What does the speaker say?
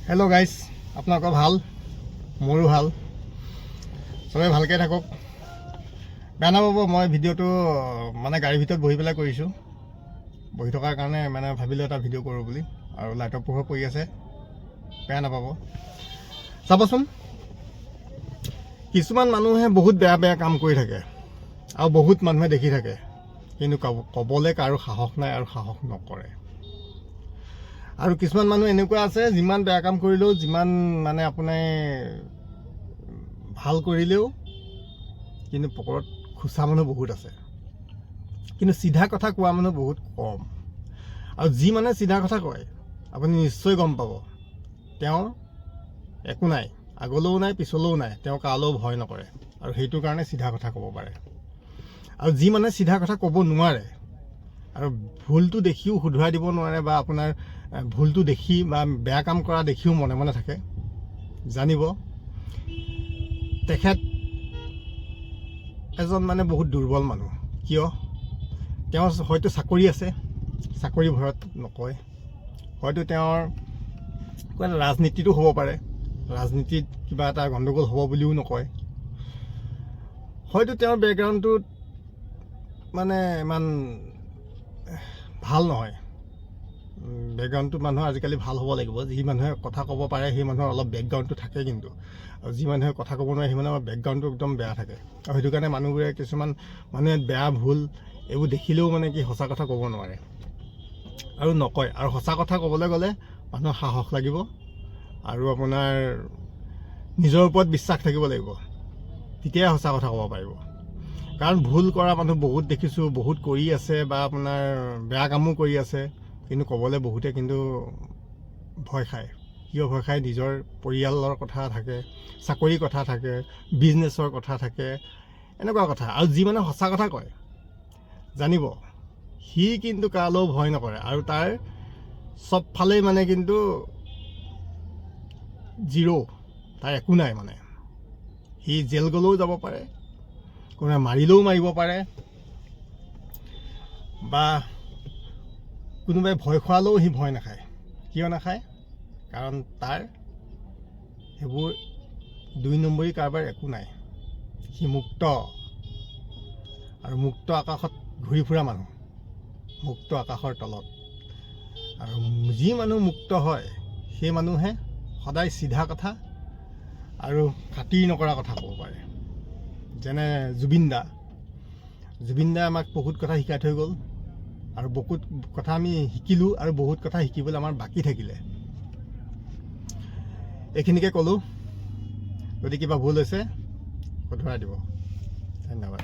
Hello' guys, আপোনালোকৰ ভাল, মোৰো ভাল, চবেই ভালকৈ থাকক। বেয়া নাপাব, মই ভিডিঅ'টো মানে গাড়ীৰ ভিতৰত বহি পেলাই কৰিছোঁ। বহি থকাৰ কাৰণে মানে ভাবিলোঁ এটা ভিডিঅ' কৰোঁ বুলি, আৰু লাইটৰ পোহৰ পৰি আছে, বেয়া নাপাব। চাবচোন, কিছুমান মানুহে বহুত বেয়া বেয়া কাম কৰি থাকে আৰু বহুত মানুহে দেখি থাকে, কিন্তু ক'বলৈ কাৰো সাহস নাই আৰু সাহস নকৰে। আৰু কিছুমান মানুহ এনেকুৱা আছে, যিমান বেয়া কাম কৰিলেও, যিমান মানে আপুনি ভাল কৰিলেও, কিন্তু পকৰত খোচা মানুহ বহুত আছে, কিন্তু চিধা কথা কোৱা মানুহ বহুত কম। আৰু যি মানে চিধা কথা কয়, আপুনি নিশ্চয় গম পাব তেওঁৰ একো নাই, আগলৈও নাই পিছলৈও নাই, তেওঁ কালৈও ভয় নকৰে, আৰু সেইটো কাৰণে চিধা কথা ক'ব পাৰে। আৰু যি মানে চিধা কথা ক'ব নোৱাৰে আৰু ভুলটো দেখিও শুধৰাই দিব নোৱাৰে, বা আপোনাৰ ভুলটো দেখি বা বেয়া কাম কৰা দেখিও মনে মনে থাকে, জানিব তেখেত এজন মানে বহুত দুৰ্বল মানুহ। কিয়? তেওঁৰ হয়তো চাকৰি আছে, চাকৰি ভয়ত নকয়, হয়তো তেওঁৰ ৰাজনীতিটো হ'ব পাৰে, ৰাজনীতিত কিবা এটা গণ্ডগোল হ'ব বুলিও নকয়, হয়তো তেওঁৰ বেকগ্ৰাউণ্ডটোত মানে ইমান ভাল নহয়। বেকগ্ৰাউণ্ডটো মানুহৰ আজিকালি ভাল হ'ব লাগিব। যি মানুহে কথা ক'ব পাৰে সেই মানুহৰ অলপ বেকগ্ৰাউণ্ডটো থাকে, কিন্তু আৰু যি মানুহে কথা ক'ব নোৱাৰে সেই মানুহৰ বেকগ্ৰাউণ্ডটো একদম বেয়া থাকে। আৰু সেইটো কাৰণে মানুহবোৰে কিছুমান মানুহে বেয়া ভুল এইবোৰ দেখিলেও মানে কি সঁচা কথা ক'ব নোৱাৰে আৰু নকয়। আৰু সঁচা কথা ক'বলৈ গ'লে মানুহৰ সাহস লাগিব আৰু আপোনাৰ নিজৰ ওপৰত বিশ্বাস থাকিব লাগিব, তেতিয়াই সঁচা কথা ক'ব পাৰিব। কাৰণ ভুল কৰা মানুহ বহুত দেখিছোঁ, বহুত কৰি আছে, বা আপোনাৰ বেয়া কামো কৰি আছে, কিন্তু ক'বলৈ বহুতে কিন্তু ভয় খায়। কিয় ভয় খায়? নিজৰ পৰিয়ালৰ কথা থাকে, চাকৰিৰ কথা থাকে, বিজনেছৰ কথা থাকে, এনেকুৱা কথা। আৰু যি মানে সঁচা কথা কয়, জানিব সি কিন্তু কালৈও ভয় নকৰে, আৰু তাৰ চবফালেই মানে কিন্তু জিৰ', তাৰ একো নাই। মানে সি জেল গ'লেও যাব পাৰে, কোনোবাই মাৰিলেও মাৰিব পাৰে, বা কোনোবাই ভয় খোৱালেও সি ভয় নাখায়। কিয় নাখায়? কাৰণ তাৰ সেইবোৰ 2 নম্বৰী কাৰবাৰ একো নাই। সি মুক্ত, আৰু মুক্ত আকাশত ঘূৰি ফুৰা মানুহ, মুক্ত আকাশৰ তলত। আৰু যি মানুহ মুক্ত হয় সেই মানুহে সদায় চিধা কথা আৰু খাতিৰ নকৰা কথা ক'ব পাৰে। যেনে জুবিন দাই আমাক বহুত কথা শিকাই থৈ গ'ল, আৰু বহুত কথা আমি শিকিলোঁ, আৰু বহুত কথা শিকিবলৈ আমাৰ বাকী থাকিলে। এইখিনিকে ক'লোঁ। যদি কিবা ভুল হৈছে শুধৰাই দিব। ধন্যবাদ।